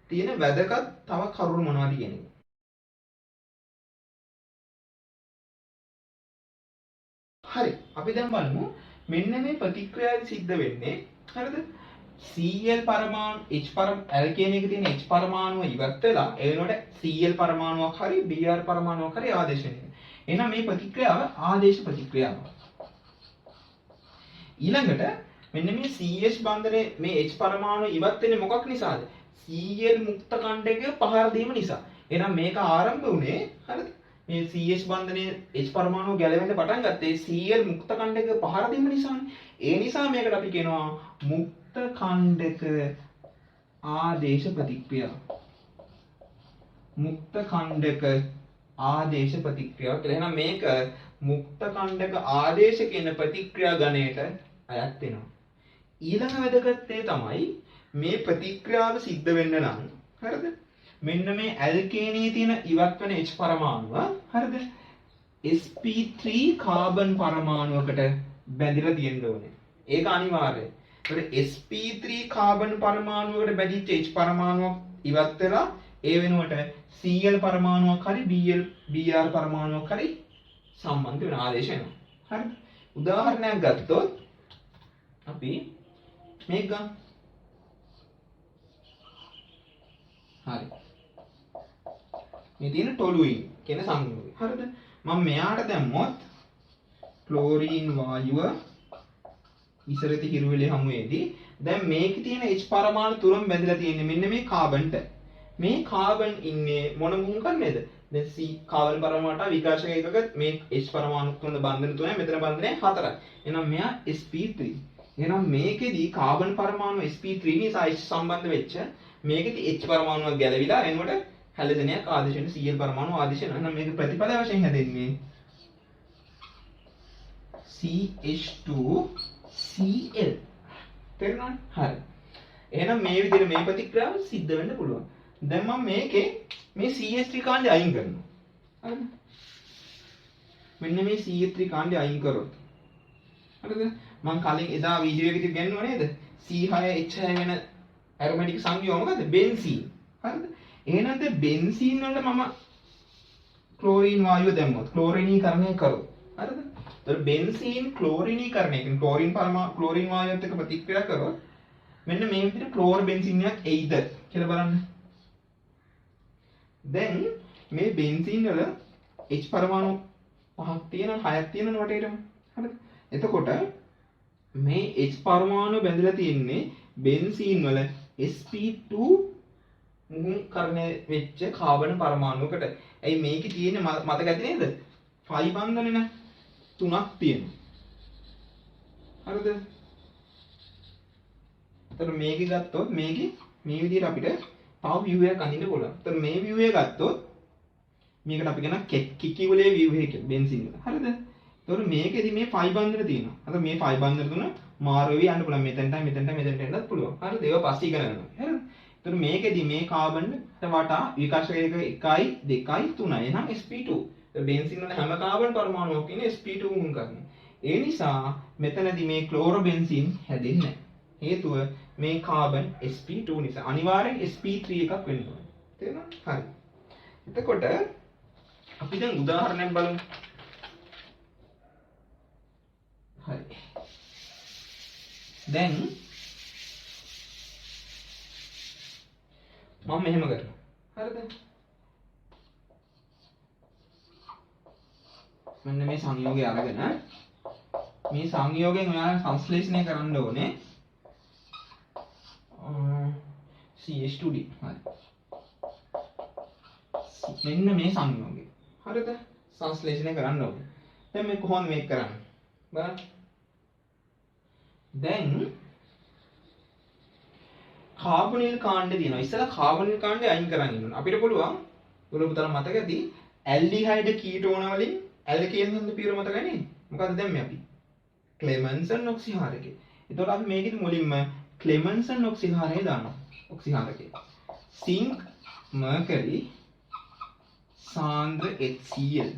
තියෙන වැදගත් තව කරුණු මොනවද කියන එක. හරි. අපි දැන් බලමු මෙන්න මේ ප්‍රතික්‍රියාවේ සිද්ධ වෙන්නේ හරිද? Cl පරමාණු ඇල්කේන් එකේ තියෙන H පරමාණුව ඉවත් වෙලා ඒ වෙනකොට Cl පරමාණුවක් හරි Br පරමාණුවක් හරි ආදේශ වෙනවා. එහෙනම් මේ ප්‍රතික්‍රියාව ආදේශ ප්‍රතික්‍රියාවක්. ඊළඟට මෙන්න මේ CH බන්ධනයේ මේ H පරමාණුව ඉවත් වෙන්නේ මොකක් නිසාද? Cl මුක්ත ඛණ්ඩකයේ පහර දීම නිසා. එහෙනම් මේක ආරම්භ වුණේ හරිද? මේ CH බන්ධනයේ H පරමාණුව ගැලවෙන්න පටන් ගත්තේ Cl මුක්ත ඛණ්ඩකයේ පහර දීම නිසානේ. ඒ නිසා මේකට අපි කියනවා මුක්ත ඛණ්ඩක ආදේශ ප්‍රතික්‍රියාව. මුක්ත ඛණ්ඩක ආදේශ ප්‍රතික්‍රියාව කියලා. එහෙනම් මේක මුක්ත ඛණ්ඩක ආදේශ කියන ප්‍රතික්‍රියා ගණයට අයත් වෙනවා. ඊළඟ වැදගත් දේ තමයි මේ ප්‍රතික්‍රියාව සිද්ධ වෙන්න නම් හරිද? මෙන්න මේ ඇල්කේනයේ තියෙන ඉවත් වෙන H පරමාණුව හරිද? sp3 කාබන් පරමාණුවකට බැඳිලා තියෙන්න ඕනේ. ඒක අනිවාර්යයි. ඒකට sp3 කාබන් පරමාණුවකට බැඳිච්ච H පරමාණුවක් ඉවත් වෙලා ඒ වෙනුවට Cl පරමාණුවක් හරි Br පරමාණුවක් හරි සම්බන්ධ වෙන ආදේශ වෙනවා. හරිද? උදාහරණයක් ගත්තොත් අපි මේක ගමු. හරි. මේ තියෙන ටොලුයින් කියන සංයෝගය. හරිද? මම මෙයාට දැම්මොත් ක්ලෝරීන් වායුව ඉසරති හිරුවෙලේ හමුවේදී දැන් මේකේ තියෙන H පරමාණු තුනම බැඳලා තියෙන්නේ මෙන්න මේ කාබන්ට. මේ කාබන් ඉන්නේ මොන මුහුණකන්නේද? දැන් C කාබන් පරමාණුට විකාශක එකක මේ H පරමාණු තුන බන්ධන තුනයි මෙතන බන්ධනය 4යි. එහෙනම් මෙයා sp3. එහෙනම් මේකෙදි කාබන් පරමාණු sp3 නිසා H සම්බන්ධ වෙච්ච මේකෙදි H පරමාණුවක් ගැලවිලා එනකොට හැලදෙනයක් ආදේශ වෙන Cl පරමාණු ආදේශ වෙනවා. එහෙනම් මේක ප්‍රතිපල වශයෙන් හැදෙන්නේ CH2Cl. තේරුණාද? හරි. එහෙනම් මේ විදිහට මේ ප්‍රතික්‍රියාව සිද්ධ වෙන්න පුළුවන්. දැන් මම මේකේ මේ CH3 කාණ්ඩය අයින් කරනවා. හරිද? මෙන්න මේ CH3 කාණ්ඩය අයින් කරොත්. හරිද? මම කලින් එදා වීඩියෝ එකේදී ගන්නවා නේද? C6H6 වෙන ඇරොමැටික් සංයෝග මොකද්ද? බෙන්සීන්. හරිද? එහෙනම් දැන් බෙන්සීන් වලට මම ක්ලෝරින් වායුව දැම්මොත් ක්ලෝරිනීකරණය කරොත්. හරිද? එතකොට බෙන්සීන් ක්ලෝරිනීකරණය කියන්නේ ක්ලෝරින් වායුවත් එක්ක ප්‍රතික්‍රියා කරොත් මෙන්න මේ විදිහට ක්ලෝර් බෙන්සීනයක් එයිද කියලා බලන්න. දැන් මේ බෙන්සීන් වල H පරමාණු 5ක් තියෙනවා 6ක් තියෙනවා වටේටම. හරිද? එතකොට මේ H පරමාණු බැඳලා තියෙන්නේ බෙන්සීන් වල sp2 මුහුණකරණය වෙච්ච කාබන් පරමාණුවකට. ඇයි මේකේ තියෙන්නේ මතක ඇති නේද? 5 බන්ධනේ නේ. 3ක් තියෙනවා. හරිද? එතකොට මේකේ ගත්තොත් මේකේ මේ විදිහට අපිට තව view එකක් අඳින්න පුළුවන්. එතකොට මේ view එක ගත්තොත් මේකට අපි කියන කිකිවලේ view එක බෙන්සින් එක. හරිද? එතකොට මේකෙදි මේ 5 බන්ධන තියෙනවා. අර මේ 5 බන්ධන තුන මාරු වෙවි යන්න පුළුවන්. මෙතෙන්ටයි එන්නත් පුළුවන්. හරිද? ඒවා පස්සේ ඉගෙන ගන්නවා. හරිද? එතකොට මේකෙදි මේ කාබන් වටා විකාශක එක 1යි 2යි 3යි. එහෙනම් sp2. බෙන්සින් වල හැම කාබන් පරමාණුවක් ඉන්නේ sp2 මුහුණ කරන. ඒ නිසා මෙතනදී මේ ක්ලෝරෝබෙන්සීන් හැදෙන්නේ නැහැ. හේතුව මේ කාබන් sp2 නිසා. අනිවාර්යෙන් sp3 එකක් වෙන්න ඕනේ. තේරුණාද? හරි. එතකොට අපි දැන් උදාහරණයක් බලමු. හරි. දැන් මම මෙහෙම කරනවා. හරිද? මෙන්න මේ සංයෝගය අරගෙන මේ සංයෝගයෙන් ඔයාලා සංශ්ලේෂණය කරන්න ඕනේ CH2D. හරි. මෙන්න මේ සංයෝගය. හරිද? සංශ්ලේෂණය කරන්න ඕනේ. දැන් මේ කොහොමද මේක කරන්නේ? බලන්න. දැන් කාබොනිල් කාණ්ඩය තියෙනවා. ඉස්සෙල්ලා කාබොනිල් කාණ්ඩය අයින් කරන්න ඕනේ. අපිට පුළුවන් උලපුතල මතක ඇති ඇල්ඩිහයිඩ් කීටෝන වලින් ඇල්කේන් හඳ පියවර මතකයි නේද? මොකද්ද දැම්මේ අපි? ක්ලෙමන්සන් ඔක්සිහාරකේ. එතකොට අපි මේකෙදි මුලින්ම ක්ලෙමන්සන් ඔක්සිහාරය දානවා. ඔක්සිහාරකේ. සිංක් මර්කරි සාන්ද්‍ර HCl.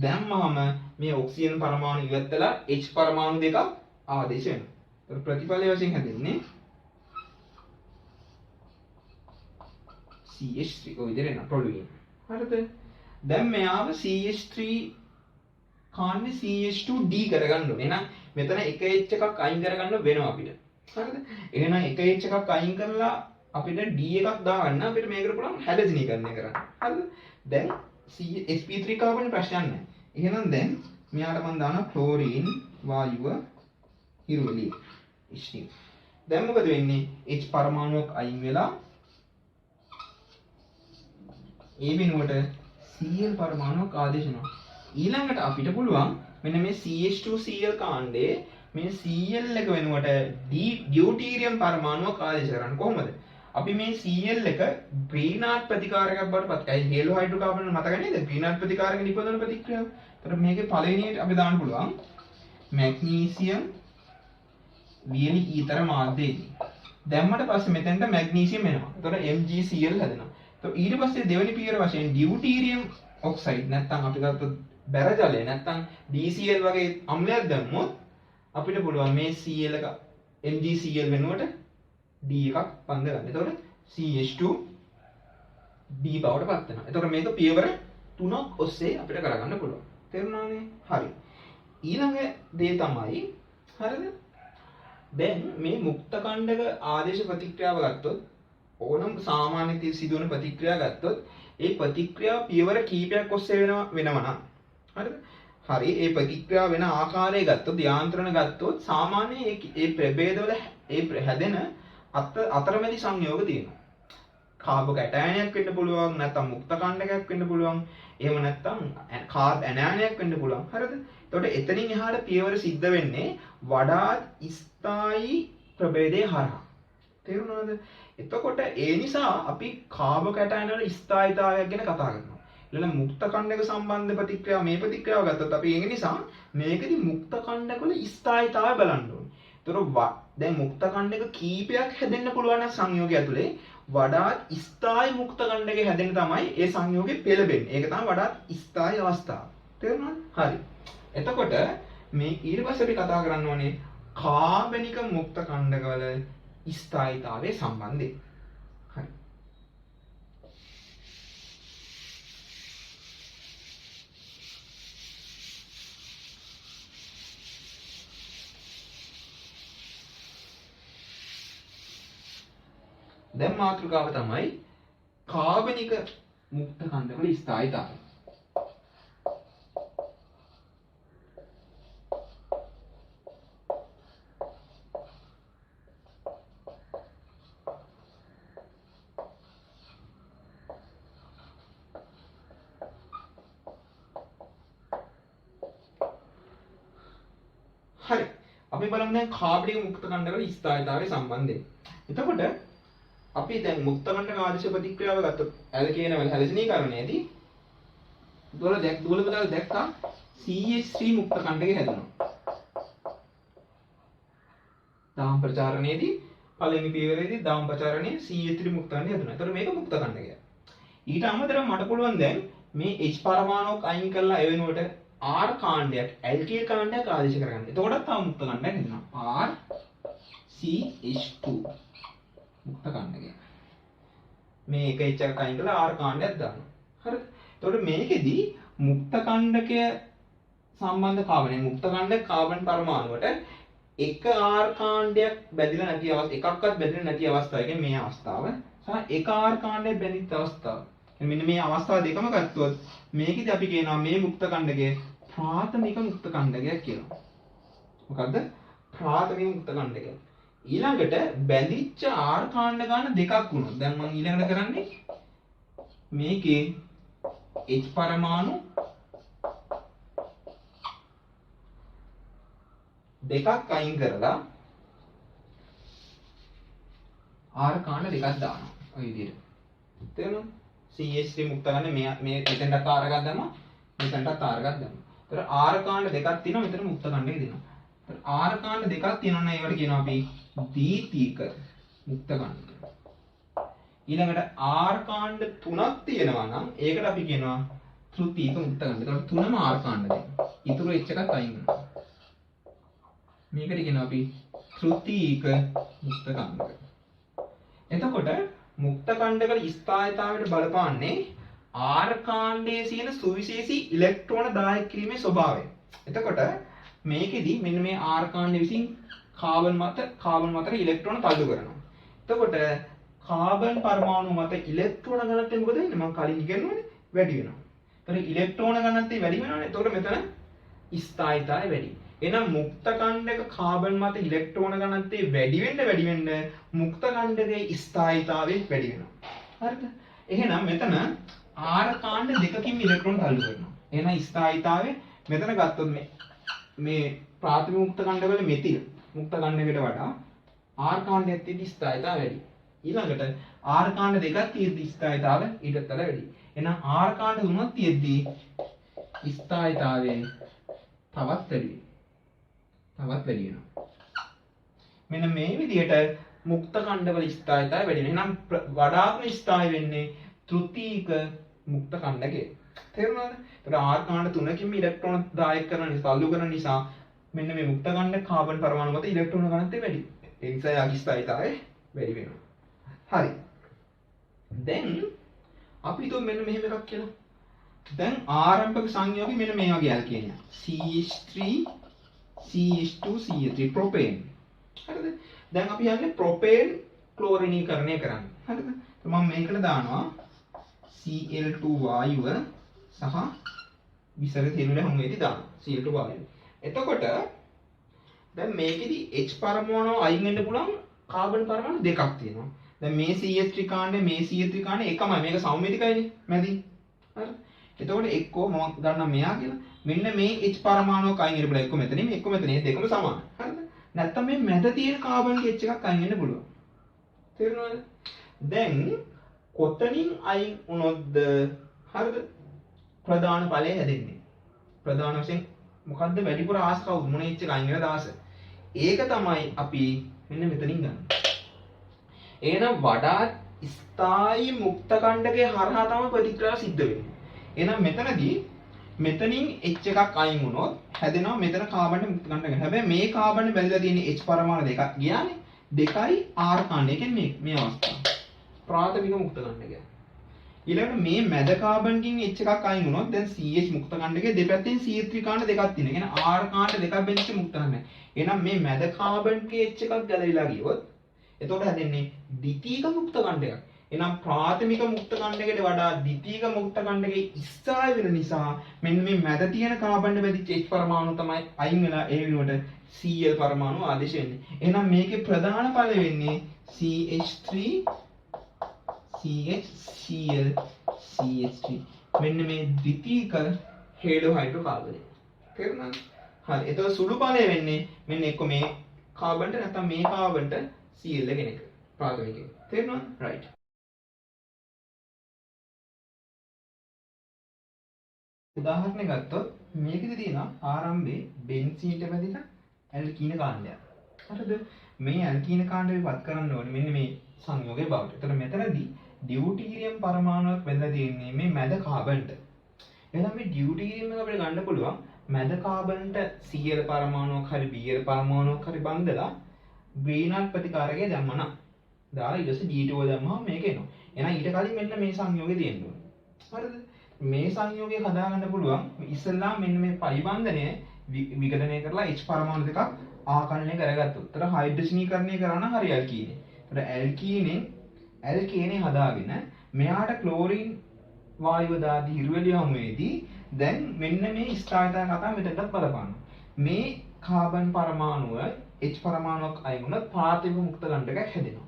දැම්මම මේ ඔක්සිජන් පරමාණු ඉවත් වෙලා H පරමාණු දෙකක් ආදේශ වෙනවා. ඒතර ප්‍රතිඵලය වශයෙන් හැදෙන්නේ CH3 ඔය විදිහට එනවා ටොලුයින්. හරිද? දැන් මෙයාව CH3 කාන්නේ CH2D කරගන්න ඕනේ. එහෙනම් මෙතන එක H එකක් අයින් කරගන්න වෙනවා අපිට. හරිද? එහෙනම් එක H එකක් අයින් කරලා අපිට D එකක් දාගන්න අපිට මේකට පුළුවන් හැලජනීකරණය කරන්න. හරිද? දැන් sp3 කාබන් ප්‍රශ්නයක් නැහැ. එහෙනම් දැන් මෙයාට මම දානවා ක්ලෝරින් වායුව හිරුවලිය. H2. දැන් මොකද වෙන්නේ? H පරමාණුවක් අයින් වෙලා ඒ වෙනුවට Cl පරමාණුවක් ආදේශ වෙනවා. ඊළඟට අපිට පුළුවන් මෙන්න මේ CH2Cl කාණ්ඩේ මේ Cl එක වෙනුවට ඩියුටීරියම් පරමාණුවක් ආදේශ කරන්න. කොහොමද? අපි මේ Cl එක ග්‍රීනාඩ් ප්‍රතිකාරකයක් බවට පත් කරයි. හෙලෝ හයිඩ්‍රෝකාබන් මතක නේද? ග්‍රීනාඩ් ප්‍රතිකාරක නිපදවන ප්‍රතික්‍රියාව. ඒතර මේකේ පළවෙනියට අපි දාන්න පුළුවන් මැග්නීසියම් වියලි ඊතර මාධ්‍යයේදී. දැම්මට පස්සේ මෙතෙන්ට මැග්නීසියම් එනවා. එතකොට MgCl හැදෙනවා. එතකොට ඊට පස්සේ දෙවෙනි පියවර වශයෙන් ඩියුටීරියම් ඔක්සයිඩ් නැත්නම් අපි ගත්තොත් බැර ජලය නැත්නම් DCl වගේ අම්ලයක් දැම්මොත් අපිට පුළුවන් මේ Cl එක MgCl වෙනුවට D එකක් බඳ ගන්න. එතකොට CH2 D බවට පත් වෙනවා. එතකොට මේක පියවර 3ක් ඔස්සේ අපිට කරගන්න පුළුවන්. තේරුණානේ? හරි. ඊළඟ දේ තමයි හරිද? දැන් මේ මුක්ත කණ්ඩක ආදේශ ප්‍රතික්‍රියාව ගත්තොත් ඕනම සාමාන්‍ය සිදුවන ප්‍රතික්‍රියාව ගත්තොත් ඒ ප්‍රතික්‍රියාව පියවර කීපයක් ඔස්සේ වෙනවා නම් හරිද? හරි. ඒ ප්‍රතික්‍රියාව වෙන ආකාරය ගත්තොත් යාන්ත්‍රණ ගත්තොත් සාමාන්‍ය ඒ ප්‍රභේදවල ඒ හැදෙන අතරමැදි සංයෝග තියෙනවා. කාබෝකැටයනයක් වෙන්න පුළුවන් නැත්නම් මුක්ත කණ්ඩකයක් වෙන්න පුළුවන්. එහෙම නැත්නම් කාබ් ඇනයනයක් වෙන්න පුළුවන්. හරිද? එතකොට එතනින් එහාට පියවර සිද්ධ වෙන්නේ වඩාත් ස්ථායි ප්‍රභේදයේ හරහා. තේරුණාද? එතකොට ඒ නිසා අපි කාබෝකැටයන වල ස්ථායීතාවයක් ගැන කතා කරනවා. ඊළඟ මුක්ත කණ්ඩක සම්බන්ධ ප්‍රතික්‍රියාව මේ ප්‍රතික්‍රියාව ගත්තොත් අපි ඒක නිසා මේකෙදි මුක්ත කණ්ඩක වල ස්ථායීතාවය බලන්න ඕනේ. එතකොට දැන් මුක්ත කණ්ඩක කීපයක් හැදෙන්න පුළුවන් නම් සංයෝගය ඇතුලේ වඩාත් ස්ථායි මුක්ත කණ්ඩකේ හැදෙන්න තමයි ඒ සංයෝගේ පෙළඹෙන්නේ. ඒක තමයි වඩාත් ස්ථායි අවස්ථාව. තේරුණාද? හරි. එතකොට මේ ඊට පස්සේ අපි කතා කරන්න ඕනේ කාබනික මුක්ත කණ්ඩකවල ස්ථායීතාවයේ සම්බන්ධය. හරි. දැන් මාතෘකාව තමයි කාබනික මුක්ත කණ්ඩකවල ස්ථායීතාවය. හරි. අපි බලමු දැන් කාබනික මුක්ත කණ්ඩකවල ස්ථායීතාවයේ සම්බන්ධය. එතකොට අපි දැන් මුක්ත කණ්ඩක ආදේශ ප්‍රතික්‍රියාව ගත්තොත් ඇල්කේන වල හැලසිනීකරණයේදී දුවල දැක්කා CH3 මුක්ත කණ්ඩකය හැදෙනවා. දාම් ප්‍රචාරණයේදී පළවෙනි පියවරේදී දාම් ප්‍රචාරණයේ CH3 මුක්ත කණ්ඩකය හැදෙනවා. ඒතර මේක මුක්ත කණ්ඩකය. ඊට අමතරව මට පුළුවන් දැන් මේ H පරමාණුවක් අයින් කරලා ඒ වෙනුවට R කාණ්ඩයක් ඇල්කීල් කාණ්ඩයක් ආදේශ කරගන්න. එතකොටත් තව මුක්ත කණ්ඩයක් හැදෙනවා. RCH2 මුක්ත කණ්ඩකය. මේ එක H එකක් අයින් කරලා R කාණ්ඩයක් දානවා. හරිද? එතකොට මේකෙදි මුක්ත කණ්ඩකය සම්බන්ධ කාබන් මුක්ත කණ්ඩක කාබන් පරමාණුවට එක R කාණ්ඩයක් බැඳිලා නැති එකක්වත් බැඳිලා නැති අවස්ථාව. කියන්නේ මේ අවස්ථාව සහ එක R කාණ්ඩයක් බැඳිච්ච අවස්ථාව. මෙන්න මේ අවස්ථා දෙකම ගත්තොත් මේකෙදි අපි කියනවා මේ මුක්ත කණ්ඩකය ප්‍රාථමික මුක්ත කණ්ඩකයක් කියලා. මොකද්ද? ප්‍රාථමික මුක්ත කණ්ඩකය. ඊළඟට බැඳිච්ච R කාණ්ඩ ගන්න දෙකක් වුණොත් දැන් මම ඊළඟට කරන්නේ මේකේ H පරමාණු දෙකක් අයින් කරලා R කාණ්ඩ දෙකක් දානවා. ඔය විදිහට. තේරුණාද? CH3 මුක්ත ගන්න මේ මෙතෙන්ට R එකක් දැම්මා මෙතෙන්ටත් R එකක් දැම්මා. ඒතර R කාණ්ඩ දෙකක් තියෙනවා මෙතන මුක්ත කණ්ඩේ දෙනවා. ඒතර R කාණ්ඩ දෙකක් තියෙනවා නම් ඒවට කියනවා අපි දීතික මුක්ත කණ්ඩ. ඊළඟට R කාණ්ඩ තුනක් තියෙනවා නම් ඒකට අපි කියනවා තෘතීක මුක්ත කණ්ඩ. ඒතකොට තුනම R කාණ්ඩ දෙනවා. ඊටු H එකක් අයින් කරනවා. මේකට කියනවා අපි තෘතීක මුක්ත කණ්ඩ. එතකොට මුක්ත කණ්ඩකවල ස්ථායීතාවයට බලපාන්නේ R කාණ්ඩයේ තියෙන සුවිශේෂී ඉලෙක්ට්‍රෝන දායක කිරීමේ ස්වභාවය. එතකොට මේකෙදි මෙන්න මේ R කාණ්ඩය විසින් කාබන් මතට ඉලෙක්ට්‍රෝන තල්ලු කරනවා. එතකොට කාබන් පරමාණු මත ඉලෙක්ට්‍රෝන ඝනත්වය මොකද වෙන්නේ? මම කලින් ඉගෙනුවනේ වැඩි වෙනවා. එතකොට ඉලෙක්ට්‍රෝන ඝනත්වය වැඩි වෙනවනේ. එතකොට මෙතන ස්ථායීතාවය වැඩි. එහෙනම් මුක්ත කණ්ඩක කාබන් මත ඉලෙක්ට්‍රෝන ඝනත්වය වැඩි වෙන්න මුක්ත කණ්ඩකයේ ස්ථායීතාවය වැඩි වෙනවා. හරිද? එහෙනම් මෙතන R කාණ්ඩ දෙකකින් ඉලෙක්ට්‍රෝන තල්ලු කරනවා. එහෙනම් ස්ථායීතාවය මෙතන ගත්තොත් මේ ප්‍රාථමික මුක්ත කණ්ඩවල මෙතිල් මුක්ත කණ්ඩයකට වඩා R කාණ්ඩයක් තියෙද්දි ස්ථායීතාවය වැඩි. ඊළඟට R කාණ්ඩ දෙකක් තියෙද්දි ස්ථායීතාවය ඊටත් වඩා වැඩි. එහෙනම් R කාණ්ඩ තුනක් තියෙද්දි ස්ථායීතාවය තවත් වැඩි වෙනවා. මෙන්න මේ විදිහට මුක්ත කණ්ඩවල ස්ථායීතාවය වැඩි වෙනවා. එහෙනම් වඩාත්ම ස්ථායී වෙන්නේ තෘතීක මුක්ත කණ්ඩකේ. තේරුණාද? ඒතර R කාණ්ඩ තුනකින්ම ඉලෙක්ට්‍රෝන දායක කරන නිසා අල්ලු කරන නිසා මෙන්න මේ මුක්ත කණ්ඩ කාබන් පරමාණු මත ඉලෙක්ට්‍රෝන ඝනත්වය වැඩි. ඒ නිසා යාගේ ස්ථායීතාවය වැඩි වෙනවා. හරි. දැන් අපි හිතුව මෙන්න මෙහෙම එකක් කියලා. දැන් ආරම්භක සංයෝගය මෙන්න මේ වගේ ඇල්කේනියක්. CH3 CH2 CH3 propane. හරිද? දැන් අපි යන්නේ ප්‍රොපේන් ක්ලෝරිනීකරණය කරන්න. හරිද? මම මේකට දානවා Cl2 වායුව සහ විසර තෙලුල හැමෙදී දානවා Cl2 වායුව. එතකොට දැන් මේකෙදි H පරමාණු අයින් වෙන්න පුළුවන් කාබන් පරමාණු දෙකක් තියෙනවා. දැන් මේ CH3 කාණ්ඩේ මේ CH3 කාණ්ඩේ එකමයි. මේක සෞම්‍යතිකයිනේ මැදින්. හරි. එතකොට එක්කෝ මම ගන්නවා මෙයා කියලා. මෙන්න මේ H පරමාණුවක් අයින් වෙන්න පුළුවන්. එක්ක මෙතනින් එක්ක මෙතනින් දෙකම සමානයි. හරිද? නැත්තම් මේ මැද තියෙන කාබන්ගේ H එකක් අයින් වෙන්න පුළුවන්. තේරුණාද? දැන් කොතනින් අයින් වුණොත්ද හරිද? ප්‍රධාන ඵලය හැදෙන්නේ. ප්‍රධාන වශයෙන් මොකද්ද වැඩිපුර ආස කවුද? මොන H එක අයින් වෙනද ආස? ඒක තමයි අපි මෙන්න මෙතනින් ගන්න. එහෙනම් වඩාත් ස්ථායී මුක්ත කණ්ඩකයේ හරහා තමයි ප්‍රතික්‍රියාව සිද්ධ වෙන්නේ. එහෙනම් මෙතනදී මෙතනින් H එකක් අයින් වුණොත් හැදෙනවා මෙතන කාබන් මුක්ත කණ්ඩකය. හැබැයි මේ කාබන් බැඳලා තියෙන H පරමාණු දෙකක් ගියානේ. දෙකයි R කණ්ඩ. ඒ කියන්නේ මේ අවස්ථාව. ප්‍රාථමික මුක්ත කණ්ඩකය. ඊළඟට මේ මැද කාබන්කින් H එකක් අයින් වුණොත් දැන් CH මුක්ත කණ්ඩකයේ දෙපැත්තෙන් CH3 කාණ්ඩ දෙකක් තියෙනවා. ඒ කියන්නේ R කාණ්ඩ දෙකක් බෙදච්ච මුක්ත කණ්ඩකය. එහෙනම් මේ මැද කාබන්කේ H එකක් ගැලවිලා ගියොත් එතකොට හැදෙන්නේ ද්විතීක මුක්ත කණ්ඩකයක්. එහෙනම් ප්‍රාථමික මුක්ත කණ්ඩකයට වඩා ද්විතීක මුක්ත කණ්ඩකයේ ස්ථාය වෙන නිසා මෙන්න මේ මැද තියෙන කාබන් බෙදිච්ච H පරමාණු තමයි අයින් වෙලා ඒ වෙනුවට Cl පරමාණු ආදේශ වෙන්නේ. එහෙනම් මේකේ ප්‍රධාන ඵලය වෙන්නේ CH3 CH Cl CH3. මෙන්න මේ ද්විතීක හේලෝ හයිඩ්‍රෝකාබනය. තේරුණාද? හරි. එතකොට සුළු ඵලය වෙන්නේ මෙන්න එක්ක මේ කාබන්ට නැත්නම් මේ කාබන්ට Cl කෙනෙක්. ප්‍රාථමිකේ. තේරුණාද? right. උදාහරණයක් ගත්තොත් මේකෙදි තියෙනවා ආරම්භයේ බෙන්සීන්ට බැඳිලා ඇල්කීන කාණ්ඩයක්. හරිද? මේ ඇල්කීන කාණ්ඩය විපත් කරන්න ඕනේ මෙන්න මේ සංයෝගයේ බවට. එතකොට මෙතනදී ඩියුටීරියම් පරමාණුවක් බෙදලා තියෙන්නේ මේ මැද කාබන්ට. එහෙනම් මේ ඩියුටීරියම් එක අපිට ගන්න පුළුවන් මැද කාබන්ට Cl පරමාණුවක් හරි Bl පරමාණුවක් හරි බඳලා ග්‍රීන්හාල්ට් ප්‍රතිකාරකය දැම්මනම් දාලා ඊට පස්සේ G2 දැම්මම මේක එනවා. එහෙනම් ඊට කලින් මෙන්න මේ සංයෝගය තියෙන්න ඕනේ. හරිද? මේ සංයෝගය හදාගන්න පුළුවන් ඉස්සෙල්ලා මෙන්න මේ පරිබන්ධනය විඝටනය කරලා H පරමාණු දෙකක් ආකලනය කරගත්තොත්. ඒතර හයිඩ්‍රජනීකරණය කරා නම් හරි ඇල්කීනේ. ඒතර ඇල්කේනේ හදාගෙන මෙයාට ක්ලෝරින් වායුව දාදී හිරුවැලි හමුවේදී දැන් මෙන්න මේ ස්ථායීතාව කතාව මෙතනට බලපානවා. මේ කාබන් පරමාණුව H පරමාණුවක් අයින් වුණොත් ප්‍රාථමික මුක්ත කණ්ඩකයක් හැදෙනවා.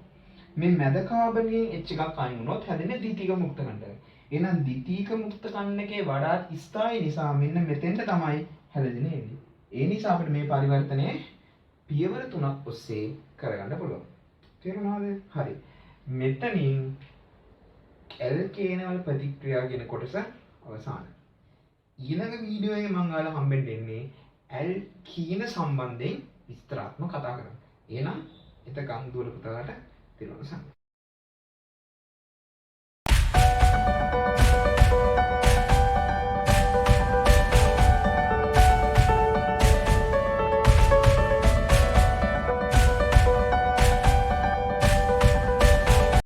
මේ මැද කාබන්ගෙන් H එකක් අයින් වුණොත් හැදෙන්නේ ද්විතීක මුක්ත කණ්ඩකයක්. එහෙනම් ද්විතීක මුක්ත කණ්ඩකයේ වඩාත් ස්ථායී නිසා මෙන්න මෙතෙන්ට තමයි හැදෙන්නේ. ඒ නිසා අපිට මේ පරිවර්තනය පියවර 3ක් ඔස්සේ කරගන්න පුළුවන්. තේරුණාද? හරි. මෙතනින් ඇල්කේන වල ප්‍රතික්‍රියා කියන කොටස අවසానයි. ඊළඟ වීඩියෝ එකේ මම ඔයාලා හම්බෙන්න දෙන්නේ ඇල්කීන සම්බන්ධයෙන් විස්තරාත්මක කතා කරන්න. එහෙනම් එතකන් දුවල පුතාලට තිරුවන් සරණයි.